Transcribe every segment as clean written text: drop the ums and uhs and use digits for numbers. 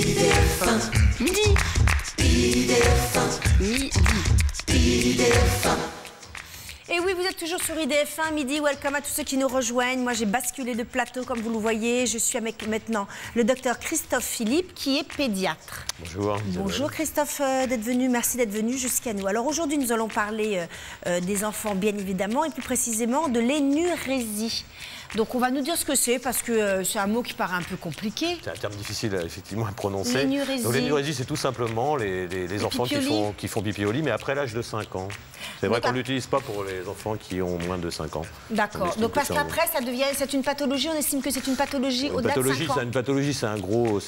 Midi. Et oui, vous êtes toujours sur IDF1, midi, welcome à tous ceux qui nous rejoignent. Moi, j'ai basculé de plateau, comme vous le voyez. Je suis avec maintenant le docteur Christophe Philippe, qui est pédiatre. Bonjour. Bonjour Christophe d'être venu, merci d'être venu jusqu'à nous. Alors aujourd'hui, nous allons parler des enfants, bien évidemment, et plus précisément de l'énurésie. Donc on va nous dire ce que c'est, parce que c'est un mot qui paraît un peu compliqué. C'est un terme difficile effectivement à prononcer. L'énurésie. Donc l'énurésie, c'est tout simplement les enfants qui font pipi au lit, mais après l'âge de 5 ans. C'est vrai qu'on ne l'utilise pas pour les enfants qui ont moins de 5 ans. D'accord. Donc parce qu'après, c'est une pathologie, on estime que c'est une pathologie au-delà de 5 ans. Une pathologie, c'est un gros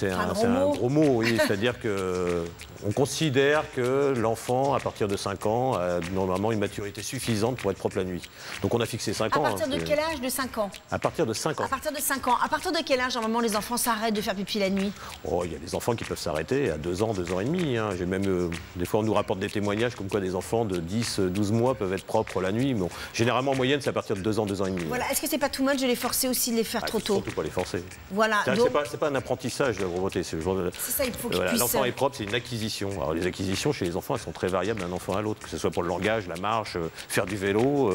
mot, oui. C'est-à-dire qu'on considère que l'enfant, à partir de 5 ans, a normalement une maturité suffisante pour être propre la nuit. Donc on a fixé 5 ans. À partir de quel âge de 5 ans? À partir de 5 ans. À partir de 5 ans. À partir de quel âge, normalement, les enfants s'arrêtent de faire pipi la nuit? Oh, il y a des enfants qui peuvent s'arrêter à 2 ans, 2 ans et demi. Hein. J'ai même, des fois, on nous rapporte des témoignages comme quoi des enfants de 10, 12 mois peuvent être propres la nuit. Bon, généralement, en moyenne, c'est à partir de 2 ans, 2 ans et demi. Voilà. Est-ce que c'est pas too much de les forcer aussi de les faire trop tôt? Surtout pas les forcer. Voilà. C'est pas un apprentissage de la pauvreté. C'est ça, il faut qu'ils puissent... L'enfant est propre, c'est une acquisition. Alors, les acquisitions chez les enfants, elles sont très variables d'un enfant à l'autre, que ce soit pour le langage, la marche, faire du vélo.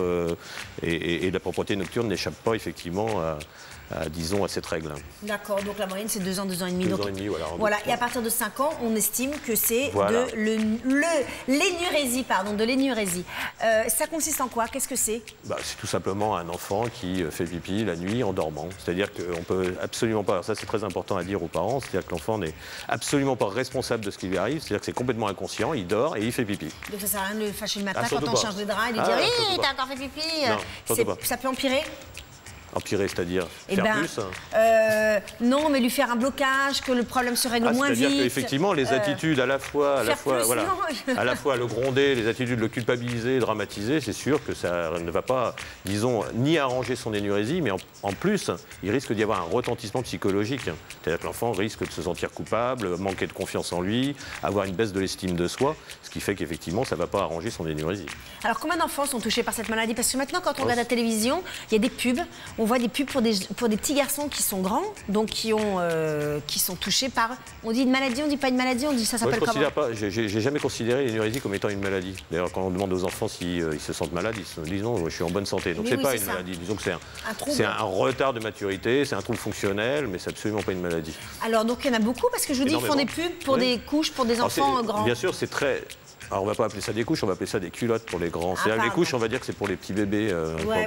Et la propreté nocturne n'échappe pas, effectivement, disons, à cette règle. D'accord, donc la moyenne c'est 2 ans, 2 ans et demi. 2 ans et demi, voilà. Voilà, et à partir de 5 ans, on estime que c'est de l'énurésie. Ça consiste en quoi? Qu'est-ce que c'est? C'est tout simplement un enfant qui fait pipi la nuit en dormant. C'est-à-dire qu'on peut absolument pas, alors ça c'est très important à dire aux parents, c'est-à-dire que l'enfant n'est absolument pas responsable de ce qui lui arrive, c'est-à-dire que c'est complètement inconscient, il dort et il fait pipi. Donc ça sert à rien de le fâcher le matin quand on change de drap et de lui dire « Hé, t'as encore fait pipi !» Ça peut empirer? Empirer, c'est-à-dire faire plus non, mais lui faire un blocage, que le problème se règle moins vite. C'est-à-dire qu'effectivement, les attitudes à la fois le gronder, les attitudes de le culpabiliser, dramatiser, c'est sûr que ça ne va pas, disons, ni arranger son énurésie, mais en plus, il risque d'y avoir un retentissement psychologique. C'est-à-dire que l'enfant risque de se sentir coupable, manquer de confiance en lui, avoir une baisse de l'estime de soi, ce qui fait qu'effectivement, ça ne va pas arranger son énurésie. Alors, combien d'enfants sont touchés par cette maladie? Parce que maintenant, quand on regarde la télévision, il y a des pubs. On voit des pubs pour des petits garçons qui sont grands, donc qui sont touchés par... On dit une maladie, on dit pas une maladie, on dit ça s'appelle comment? J'ai jamais considéré l'énurésie comme étant une maladie. D'ailleurs, quand on demande aux enfants s'ils se sentent malades, ils se disent non, je suis en bonne santé. Donc c'est pas une maladie. Disons que c'est un retard de maturité, c'est un trouble fonctionnel, mais c'est absolument pas une maladie. Alors donc il y en a beaucoup, parce que je vous dis, ils font des pubs pour des couches, pour des enfants grands. Bien sûr, c'est très... Alors on va pas appeler ça des couches, on va appeler ça des culottes pour les grands. Les couches, on va dire que c'est pour les petits bébés,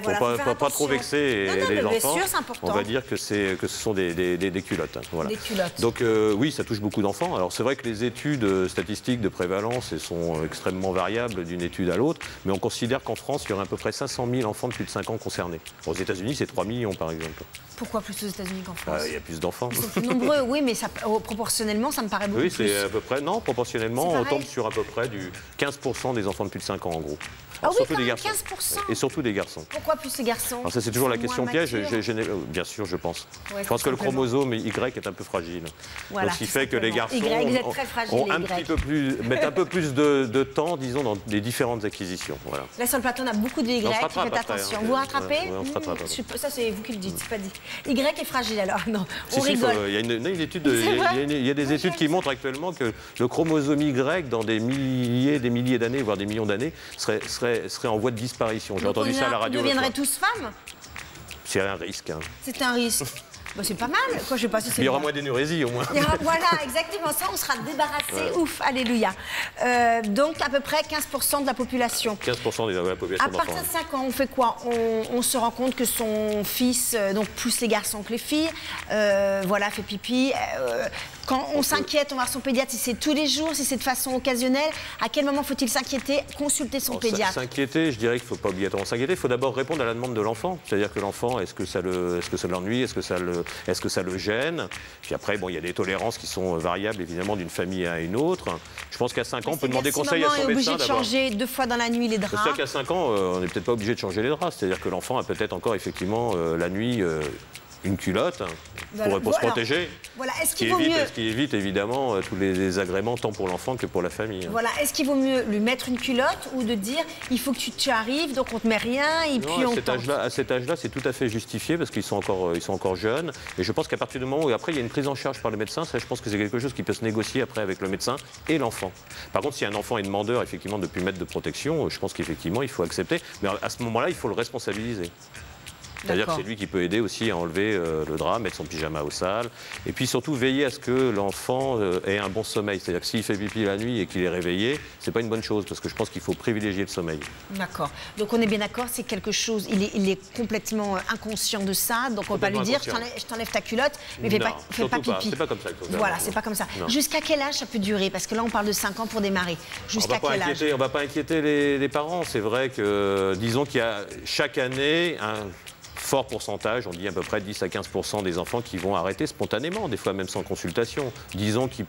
pour pas trop vexer les enfants. Sûr, on va dire que ce sont des culottes. Voilà. Des culottes. Donc oui, ça touche beaucoup d'enfants. Alors c'est vrai que les études statistiques de prévalence sont extrêmement variables d'une étude à l'autre, mais on considère qu'en France, il y aurait à peu près 500 000 enfants de plus de 5 ans concernés. Aux États-Unis, c'est 3 millions par exemple. Pourquoi plus aux États-Unis qu'en France? Il y a plus d'enfants. Ils sont plus nombreux, oui, mais proportionnellement, ça me paraît beaucoup plus. Oui, c'est à peu près... Non, proportionnellement, on tombe sur à peu près du 15% des enfants de plus de 5 ans, en gros. Alors, surtout des garçons. 15%. Et surtout des garçons. Pourquoi plus les garçons? Alors ça, c'est toujours la question piège. Bien sûr, je pense. Je pense que le chromosome Y est un peu fragile. Voilà, donc, ce qui fait que les garçons mettent un peu plus de temps, disons, dans les différentes acquisitions. Voilà. Là, sur le plateau, on a beaucoup de Y. Faites attention. Vous rattrapez? On se rattrape. Ça, c'est vous qui le dites, c'est pas dit. Y est fragile, alors. Non, on rigole. Il y a des études qui montrent actuellement que le chromosome Y, dans des milliers d'années, voire des millions d'années, serait en voie de disparition. J'ai entendu ça à la radio. Vous deviendrez tous femmes? C'est un risque. Hein. C'est un risque. C'est pas mal. Quoi, je sais pas si il y aura moins d'énurésie au moins. Voilà, exactement ça. On sera débarrassé. Ouf, alléluia. Donc à peu près 15% de la population. 15% de la population. À partir de 5 ans, on fait quoi? On se rend compte que son fils, donc plus les garçons que les filles, fait pipi. Quand on s'inquiète, on va voir son pédiatre, si c'est tous les jours, si c'est de façon occasionnelle. À quel moment faut-il s'inquiéter? Consulter son pédiatre. S'inquiéter, je dirais qu'il ne faut pas obligatoirement s'inquiéter. Il faut d'abord répondre à la demande de l'enfant. C'est-à-dire que l'enfant, est-ce que ça l'ennuie? Est-ce que ça le gêne? Puis après, il y a des tolérances qui sont variables, évidemment, d'une famille à une autre. Je pense qu'à 5 ans, on peut demander conseil à son médecin. Si maman est obligée de changer 2 fois dans la nuit les draps. C'est-à-dire qu'à 5 ans, on n'est peut-être pas obligé de changer les draps. C'est-à-dire que l'enfant a peut-être encore, effectivement, la nuit... une culotte pour se protéger. Voilà. Est-ce qu'il vaut mieux... Ce qui évite évidemment tous les désagréments tant pour l'enfant que pour la famille. Voilà. Est-ce qu'il vaut mieux lui mettre une culotte ou de dire il faut que tu arrives, donc on te met rien et puis on tente. À cet âge-là, c'est tout à fait justifié parce qu'ils sont encore jeunes. Et je pense qu'à partir du moment où après il y a une prise en charge par le médecin, ça, je pense que c'est quelque chose qui peut se négocier après avec le médecin et l'enfant. Par contre, si un enfant est demandeur effectivement de plus mettre de protection, je pense qu'effectivement il faut accepter. Mais à ce moment-là, il faut le responsabiliser. C'est-à-dire que c'est lui qui peut aider aussi à enlever le drap, mettre son pyjama au sale. Et puis surtout veiller à ce que l'enfant ait un bon sommeil. C'est-à-dire que s'il fait pipi la nuit et qu'il est réveillé, c'est pas une bonne chose parce que je pense qu'il faut privilégier le sommeil. D'accord. Donc on est bien d'accord, c'est quelque chose, il est complètement inconscient de ça. Donc on ne va pas lui dire je t'enlève ta culotte, mais fais pas pipi. C'est pas comme ça qu'il faut faire. Voilà, c'est pas comme ça. Jusqu'à quel âge ça peut durer? Parce que là on parle de 5 ans pour démarrer. Jusqu'à quel âge? On ne va pas inquiéter les parents. C'est vrai que disons qu'il y a chaque année un fort pourcentage, on dit à peu près 10 à 15% des enfants qui vont arrêter spontanément, des fois même sans consultation. Disons que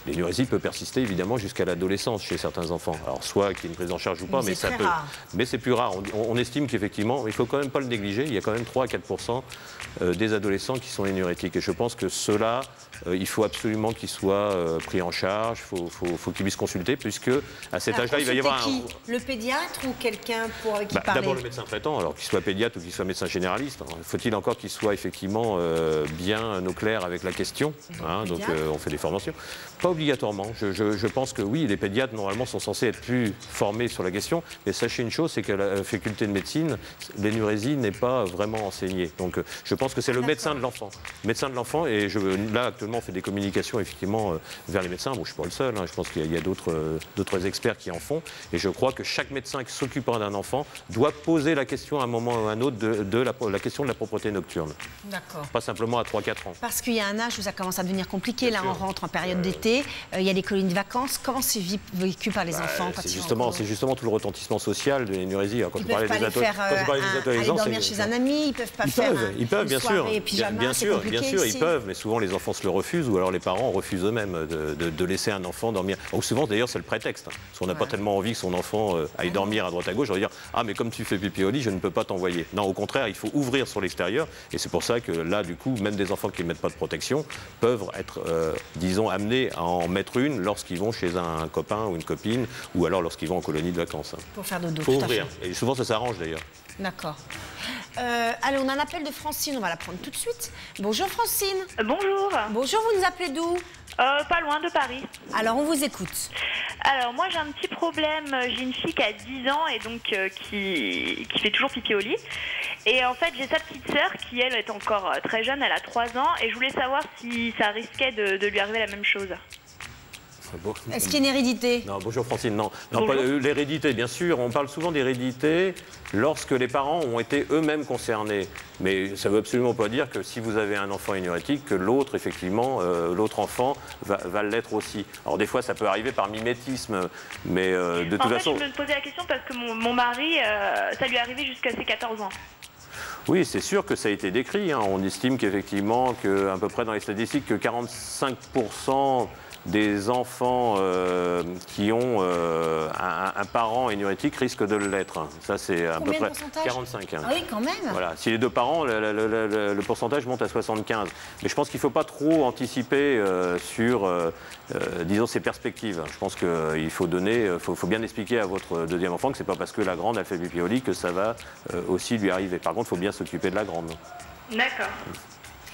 l'énurésie peut persister évidemment jusqu'à l'adolescence chez certains enfants. Alors soit qu'il y ait une prise en charge ou pas, mais ça peut. Mais c'est plus rare. On estime qu'effectivement, il ne faut quand même pas le négliger, il y a quand même 3 à 4% des adolescents qui sont énurétiques. Et je pense que ceux-là, il faut absolument qu'ils soient pris en charge, il faut qu'ils puissent consulter, puisque à cet âge-là, il va y avoir le pédiatre ou quelqu'un avec qui parler? D'abord le médecin traitant, alors qu'il soit pédiatre ou qu'il soit médecin généraliste. Faut-il encore qu'il soit effectivement bien au clair avec la question, donc on fait des formations. Pas obligatoirement. Je pense que oui, les pédiatres normalement sont censés être plus formés sur la question, mais sachez une chose, c'est qu'à la faculté de médecine, l'énurésie n'est pas vraiment enseignée. Donc je pense que c'est le médecin de l'enfant. Médecin de l'enfant, et là actuellement on fait des communications effectivement vers les médecins. Bon, je ne suis pas le seul, je pense qu'il y a d'autres experts qui en font, et je crois que chaque médecin qui s'occupera d'un enfant doit poser la question à un moment ou à un autre de la question de la propreté nocturne. D'accord. Pas simplement à 3-4 ans. Parce qu'il y a un âge où ça commence à devenir compliqué. Là, on rentre en période d'été, il y a des colonies de vacances. Comment c'est vécu par les enfants quand c'est justement tout le retentissement social de l'énurésie. Quand je parlais des adolescents, aller dormir chez un ami, ils peuvent pas faire ils peuvent, bien sûr. Bien sûr, ils peuvent, mais souvent les enfants se le refusent ou alors les parents refusent eux-mêmes de laisser un enfant dormir. Donc souvent d'ailleurs c'est le prétexte. Parce qu'on n'a pas tellement envie que son enfant aille dormir à droite à gauche, on va dire ah mais comme tu fais pipi au lit, je ne peux pas t'envoyer. Non, au contraire, il faut ouvrir sur l'extérieur et c'est pour ça que là du coup même des enfants qui ne mettent pas de protection peuvent être disons amenés à en mettre une lorsqu'ils vont chez un copain ou une copine ou alors lorsqu'ils vont en colonie de vacances. Pour faire dodo. Faut ouvrir. Et souvent ça s'arrange d'ailleurs. D'accord. Allez, on a un appel de Francine, on va la prendre tout de suite. Bonjour Francine. Bonjour. Bonjour, vous nous appelez d'où? Pas loin de Paris. Alors, on vous écoute. Alors, moi, j'ai un petit problème. J'ai une fille qui a 10 ans et donc qui fait toujours pipi au lit. Et en fait, j'ai sa petite sœur qui, elle, est encore très jeune, elle a 3 ans. Et je voulais savoir si ça risquait de lui arriver la même chose. Est-ce qu'il y a une hérédité? Non, bonjour Francine, non pas l'hérédité, bien sûr. On parle souvent d'hérédité lorsque les parents ont été eux-mêmes concernés. Mais ça ne veut absolument pas dire que si vous avez un enfant énurétique, que l'autre, effectivement, l'autre enfant va l'être aussi. Alors des fois, ça peut arriver par mimétisme, mais de toute façon... je me posais la question parce que mon mari, ça lui est arrivé jusqu'à ses 14 ans. Oui, c'est sûr que ça a été décrit. On estime qu'effectivement, à peu près dans les statistiques, que 45% des enfants qui ont un parent énurétique risquent de l'être. Ça, c'est à peu près 45. Ah oui, quand même. Voilà. Si les deux parents, le pourcentage monte à 75. Mais je pense qu'il ne faut pas trop anticiper sur, disons, ces perspectives. Je pense qu'il faut faut bien expliquer à votre deuxième enfant que ce n'est pas parce que la grande a fait pipi au lit que ça va aussi lui arriver. Par contre, il faut bien s'occuper de la grande. D'accord.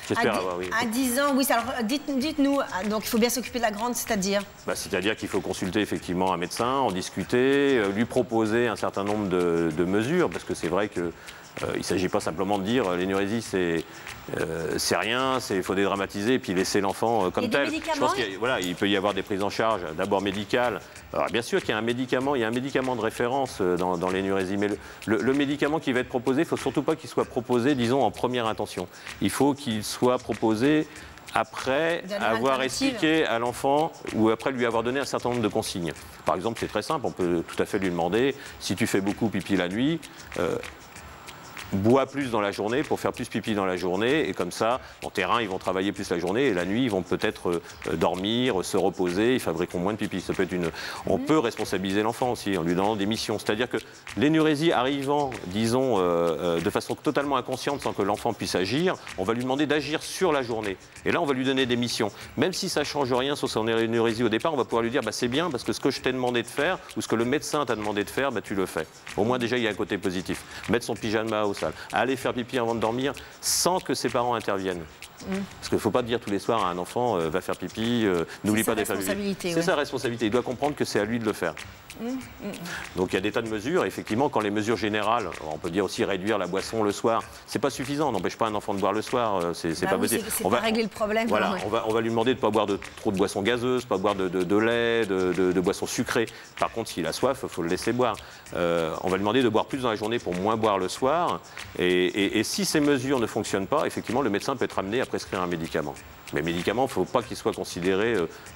J'espère avoir, oui. À 10 ans, oui. Alors, dites-nous, donc il faut bien s'occuper de la grande, c'est-à-dire c'est-à-dire qu'il faut consulter effectivement un médecin, en discuter, lui proposer un certain nombre de mesures, parce que c'est vrai que il ne s'agit pas simplement de dire l'énurésie c'est rien, il faut dédramatiser et puis laisser l'enfant comme tel. Je pense qu'il peut y avoir des prises en charge, d'abord médicales. Alors bien sûr qu'il y a un médicament de référence dans l'énurésie, mais le médicament qui va être proposé, il ne faut surtout pas qu'il soit proposé, disons, en première intention. Il faut qu'il soit proposé après avoir expliqué à l'enfant ou après lui avoir donné un certain nombre de consignes. Par exemple, c'est très simple, on peut tout à fait lui demander, si tu fais beaucoup pipi la nuit, boit plus dans la journée pour faire plus pipi dans la journée, et comme ça, en terrain, ils vont travailler plus la journée, et la nuit, ils vont peut-être dormir, se reposer, ils fabriqueront moins de pipi. Ça peut être on peut responsabiliser l'enfant aussi en lui donnant des missions. C'est-à-dire que l'énurésie arrivant, disons, de façon totalement inconsciente, sans que l'enfant puisse agir, on va lui demander d'agir sur la journée. Et là, on va lui donner des missions. Même si ça ne change rien sur son énurésie au départ, on va pouvoir lui dire bah, c'est bien parce que ce que je t'ai demandé de faire ou ce que le médecin t'a demandé de faire, bah, tu le fais. Au moins déjà, il y a un côté positif. Mettre son pyjama au salle, aller faire pipi avant de dormir sans que ses parents interviennent. Parce qu'il ne faut pas dire tous les soirs à un enfant va faire pipi, n'oublie pas de faire pipi. C'est sa responsabilité. Il doit comprendre que c'est à lui de le faire. Donc il y a des tas de mesures. Effectivement, quand les mesures générales, on peut dire aussi réduire la boisson le soir, c'est pas suffisant. On n'empêche pas un enfant de boire le soir. C'est pas possible. On va régler le problème. Voilà, on va lui demander de ne pas boire trop de boissons gazeuses, pas boire de lait, de boissons sucrées. Par contre, s'il a soif, il faut le laisser boire. On va lui demander de boire plus dans la journée pour moins boire le soir. Et si ces mesures ne fonctionnent pas, effectivement, le médecin peut être amené à prescrire un médicament. Mais le médicament, il ne faut pas qu'il soit considéré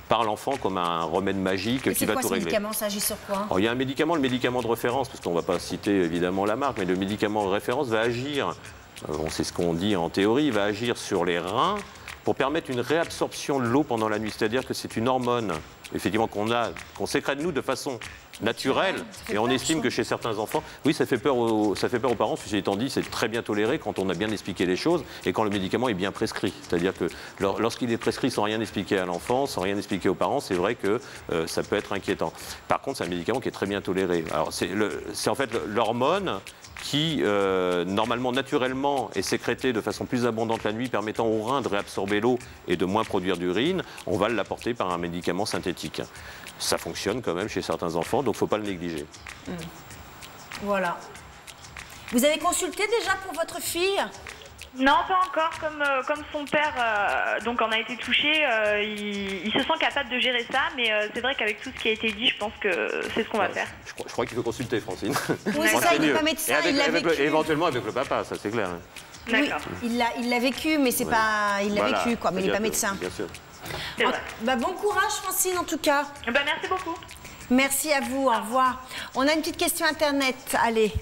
par l'enfant comme un remède magique qui va tout régler. C'est quoi ce médicament? Ça agit sur quoi? Alors, il y a un médicament, le médicament de référence, parce qu'on ne va pas citer évidemment la marque, mais le médicament de référence va agir, c'est ce qu'on dit en théorie, il va agir sur les reins pour permettre une réabsorption de l'eau pendant la nuit. C'est-à-dire que c'est une hormone, effectivement, qu'on sécrète nous de façon naturelle, et on estime que chez certains enfants, oui, ça fait peur aux parents. Ceci étant dit, c'est très bien toléré quand on a bien expliqué les choses et quand le médicament est bien prescrit. C'est-à-dire que lorsqu'il est prescrit sans rien expliquer à l'enfant, sans rien expliquer aux parents, c'est vrai que ça peut être inquiétant. Par contre, c'est un médicament qui est très bien toléré. Alors, c'est en fait l'hormone qui, normalement, naturellement, est sécrétée de façon plus abondante la nuit, permettant aux reins de réabsorber l'eau et de moins produire d'urine. On va l'apporter par un médicament synthétique. Ça fonctionne quand même chez certains enfants, donc il ne faut pas le négliger. Voilà. Vous avez consulté déjà pour votre fille? Non, pas encore. Comme son père donc en a été touché, il se sent capable de gérer ça, mais c'est vrai qu'avec tout ce qui a été dit, je pense que c'est ce qu'on va faire. Je crois qu'il faut consulter, Francine. Oui, ça, il n'est pas médecin, il l'a vécu. Éventuellement avec le papa, ça c'est clair. Oui, il l'a vécu, mais c'est pas, il l'a vécu, quoi, mais il n'est pas médecin. Bien sûr. Bon courage, Francine, en tout cas. Merci beaucoup. Merci à vous, au revoir. On a une petite question internet, allez.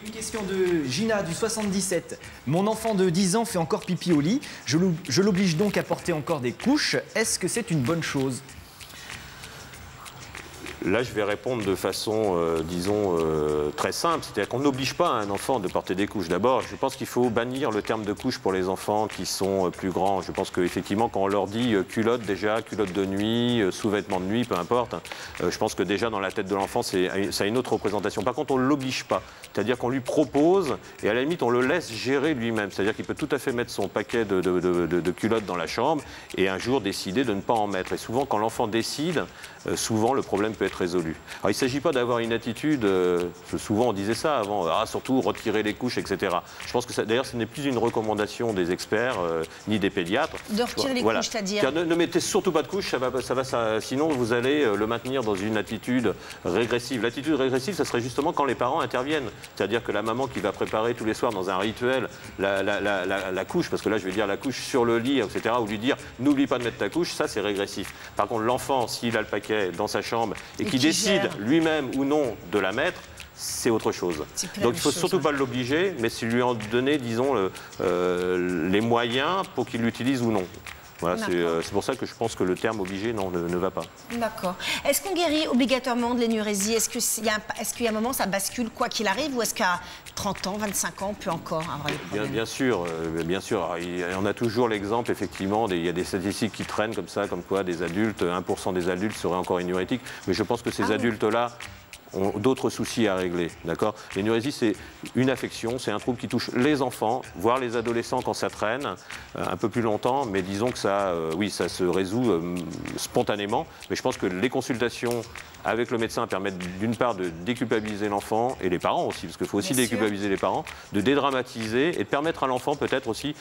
Une question de Gina du 77. Mon enfant de 10 ans fait encore pipi au lit. Je l'oblige donc à porter encore des couches. Est-ce que c'est une bonne chose ? Là, je vais répondre de façon, disons, très simple. C'est-à-dire qu'on n'oblige pas un enfant de porter des couches. D'abord, je pense qu'il faut bannir le terme de couche pour les enfants qui sont plus grands. Je pense qu'effectivement, quand on leur dit culotte, déjà, culotte de nuit, sous-vêtements de nuit, peu importe, je pense que déjà, dans la tête de l'enfant, ça a une autre représentation. Par contre, on ne l'oblige pas. C'est-à-dire qu'on lui propose, et à la limite, on le laisse gérer lui-même. C'est-à-dire qu'il peut tout à fait mettre son paquet de culottes dans la chambre et un jour décider de ne pas en mettre. Et souvent, quand l'enfant décide, souvent, le problème peut être résolu. Alors, il ne s'agit pas d'avoir une attitude, souvent on disait ça avant, surtout retirer les couches, etc. Je pense que d'ailleurs, ce n'est plus une recommandation des experts, ni des pédiatres. De retirer les couches, c'est-à-dire ne mettez surtout pas de couches, sinon vous allez le maintenir dans une attitude régressive. L'attitude régressive, ça serait justement quand les parents interviennent. C'est-à-dire que la maman qui va préparer tous les soirs dans un rituel la couche, parce que là je vais dire la couche sur le lit, etc., ou lui dire n'oublie pas de mettre ta couche, ça c'est régressif. Par contre, l'enfant, s'il a le paquet dans sa chambre et qui décide lui-même ou non de la mettre, c'est autre chose. Donc il ne faut surtout pas l'obliger, mais c'est lui en donner, disons, les moyens pour qu'il l'utilise ou non. Voilà, c'est pour ça que je pense que le terme obligé, non, ne va pas. D'accord. Est-ce qu'on guérit obligatoirement de l'énurésie? Est-ce qu'il y a un moment, ça bascule quoi qu'il arrive, ou est-ce qu'à 30 ans, 25 ans, on peut encore avoir des problèmes? Bien sûr. On a toujours l'exemple, effectivement, il y a des statistiques qui traînent comme ça, comme quoi des adultes, 1% des adultes seraient encore énurétiques. Mais je pense que ces adultes-là ont d'autres soucis à régler, d'accord? L'énurésie, c'est une affection, c'est un trouble qui touche les enfants, voire les adolescents quand ça traîne, un peu plus longtemps, mais disons que ça, ça se résout spontanément. Mais je pense que les consultations avec le médecin permettent d'une part de déculpabiliser l'enfant, et les parents aussi, parce qu'il faut aussi déculpabiliser les parents, de dédramatiser et de permettre à l'enfant peut-être aussi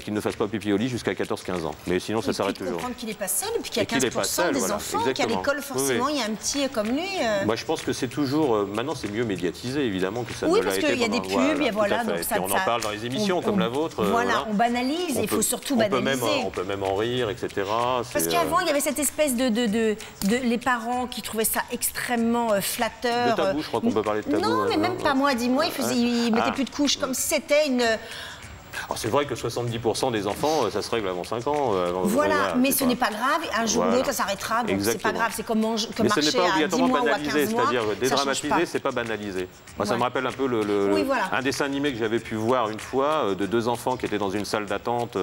qu'il ne fasse pas pipi au lit jusqu'à 14-15 ans. Mais sinon, ça s'arrête toujours. Comprendre qu'il n'est pas seul, et puis qu'il y a 15% des enfants, qu'à l'école, forcément, il y a un petit comme lui. Moi, je pense que c'est toujours... maintenant, c'est mieux médiatisé, évidemment, que ça ne l'a été. Oui, parce qu'il y a des pubs, voilà. Donc ça, on en parle dans les émissions comme la vôtre. Voilà, on banalise, il faut surtout banaliser. On peut même en rire, etc. Parce qu'avant, il y avait cette espèce de les parents qui trouvaient ça extrêmement flatteur. De tabou, je crois qu'on peut parler de tabou. Non, mais même pas moi, dis-moi, ils mettaient plus de couches, comme si c'était une... Alors c'est vrai que 70% des enfants, ça se règle avant 5 ans. Voilà, mais ce n'est pas grave. Un jour ou l'autre, ça s'arrêtera. Donc c'est pas grave. C'est comme marcher à 10 mois ou à 15 mois. C'est-à-dire dédramatiser, c'est pas banaliser. Moi, ça me rappelle un peu un dessin animé que j'avais pu voir une fois de 2 enfants qui étaient dans une salle d'attente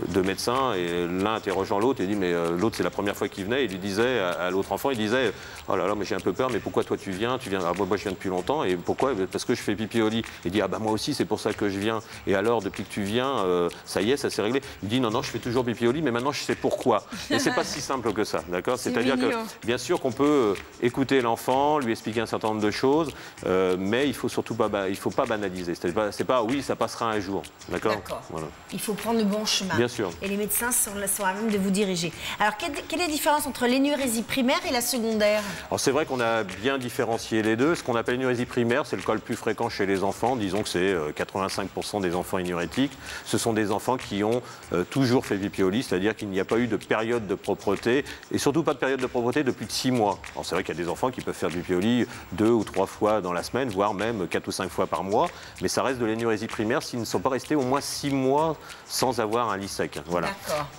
de médecins, et l'un interrogeant l'autre, et dit, mais l'autre c'est la première fois qu'il venait, il lui disait à l'autre enfant, il disait, oh là là, mais j'ai un peu peur, mais pourquoi toi tu viens? Ah, moi je viens depuis longtemps, et pourquoi? Parce que je fais pipi au lit. Il dit, ah bah moi aussi c'est pour ça que je viens. Et alors depuis que tu viens, ça y est, ça s'est réglé. Il dit, non, non, je fais toujours pipi au lit, mais maintenant je sais pourquoi. Et c'est pas si simple que ça, d'accord? C'est-à-dire que bien sûr qu'on peut écouter l'enfant, lui expliquer un certain nombre de choses, mais il faut surtout pas, il faut pas banaliser. C'est pas, oui, ça passera un jour, d'accord? Voilà. Il faut prendre le bon chemin. Bien sûr. Et les médecins sont à même de vous diriger. Alors, quelle est la différence entre l'énurésie primaire et la secondaire? Alors, c'est vrai qu'on a bien différencié les deux. Ce qu'on appelle l'énurésie primaire, c'est le cas le plus fréquent chez les enfants. Disons que c'est 85% des enfants énurétiques. Ce sont des enfants qui ont toujours fait pipi au lit, c'est-à-dire qu'il n'y a pas eu de période de propreté, et surtout pas de période de propreté de plus de 6 mois. Alors, c'est vrai qu'il y a des enfants qui peuvent faire du pipi au lit 2 ou 3 fois dans la semaine, voire même 4 ou 5 fois par mois, mais ça reste de l'énurésie primaire s'ils ne sont pas restés au moins 6 mois sans avoir un lit sec. Voilà.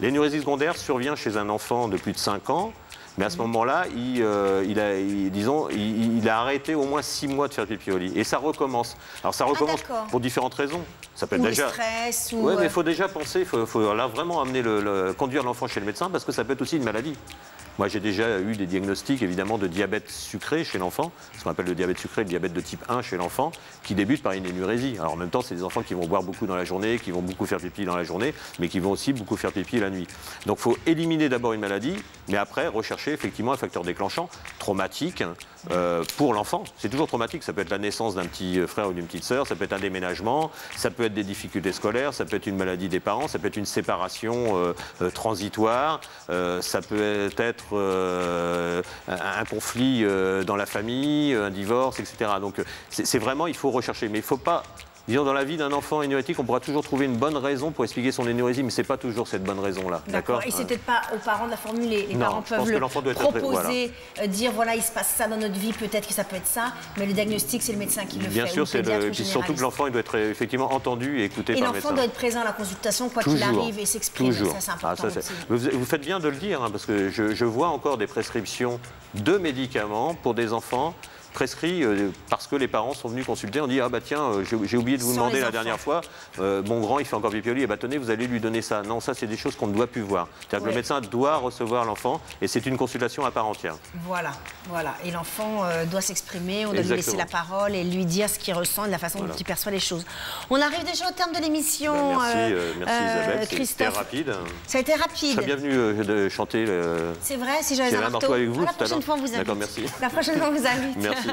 L'énurésie secondaire survient chez un enfant de plus de 5 ans, mais à ce moment-là, il a arrêté au moins 6 mois de faire pipi au lit. Et ça recommence. Alors ça recommence pour différentes raisons. Ça peut être déjà... le stress ou... Oui, mais il faut déjà penser, il faut là vraiment amener conduire l'enfant chez le médecin, parce que ça peut être aussi une maladie. Moi, j'ai déjà eu des diagnostics, évidemment, de diabète sucré chez l'enfant, ce qu'on appelle le diabète sucré, le diabète de type 1 chez l'enfant, qui débute par une énurésie. Alors, en même temps, c'est des enfants qui vont boire beaucoup dans la journée, qui vont beaucoup faire pipi dans la journée, mais qui vont aussi beaucoup faire pipi la nuit. Donc, il faut éliminer d'abord une maladie, mais après, rechercher effectivement un facteur déclenchant traumatique pour l'enfant. C'est toujours traumatique. Ça peut être la naissance d'un petit frère ou d'une petite sœur, ça peut être un déménagement, ça peut être des difficultés scolaires, ça peut être une maladie des parents, ça peut être une séparation transitoire, ça peut être un conflit dans la famille, un divorce, etc. Donc c'est vraiment, il faut rechercher. Mais il ne faut pas... Disons, dans la vie d'un enfant énurétique, on pourra toujours trouver une bonne raison pour expliquer son énurésie, mais ce n'est pas toujours cette bonne raison-là. D'accord. Et c'est peut-être pas aux parents de la formuler. Les parents peuvent le proposer, dire voilà, il se passe ça dans notre vie, peut-être que ça peut être ça, mais le diagnostic, c'est le médecin qui le fait. Bien sûr, et puis surtout que l'enfant doit être effectivement entendu et écouté par le médecin. Et l'enfant doit être présent à la consultation, quoi qu'il arrive, et s'exprimer. Ça, c'est important. Vous faites bien de le dire, parce que je vois encore des prescriptions de médicaments pour des enfants prescrit parce que les parents sont venus consulter. On dit ah bah tiens, j'ai oublié de vous demander la dernière fois, mon grand il fait encore pipi au lit, et bah tenez, vous allez lui donner ça. Non, ça c'est des choses qu'on ne doit plus voir. C'est-à-dire que le médecin doit recevoir l'enfant et c'est une consultation à part entière. Voilà. Et l'enfant doit s'exprimer, on doit lui laisser la parole et lui dire ce qu'il ressent et la façon dont il perçoit les choses. On arrive déjà au terme de l'émission. Merci Isabelle, c'était rapide. Ça a été rapide. Très bienvenue de chanter. C'est vrai, si j'avais un marteau. Avec vous, la prochaine fois on vous invite. D'accord, merci. La prochaine fois on vous invite. Merci.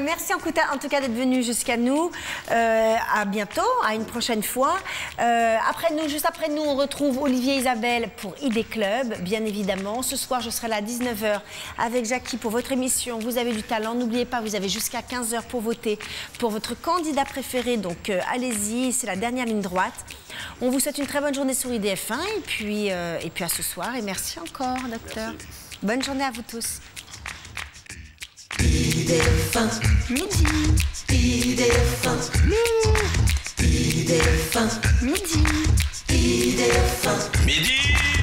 Merci en tout cas d'être venu jusqu'à nous. À bientôt, à une prochaine fois. Juste après nous, on retrouve Olivier et Isabelle pour Idée Club, bien évidemment. Ce soir, je serai là à 19h avec Jackie pour votre émission. Vous avez du talent. N'oubliez pas, vous avez jusqu'à 15h pour voter pour votre candidat préféré. Donc allez-y, c'est la dernière ligne droite. On vous souhaite une très bonne journée sur IDF1 et puis à ce soir. Et merci encore, docteur. Merci. Bonne journée à vous tous. IDF1 midi, IDF1 IDF1 midi, IDF1 midi.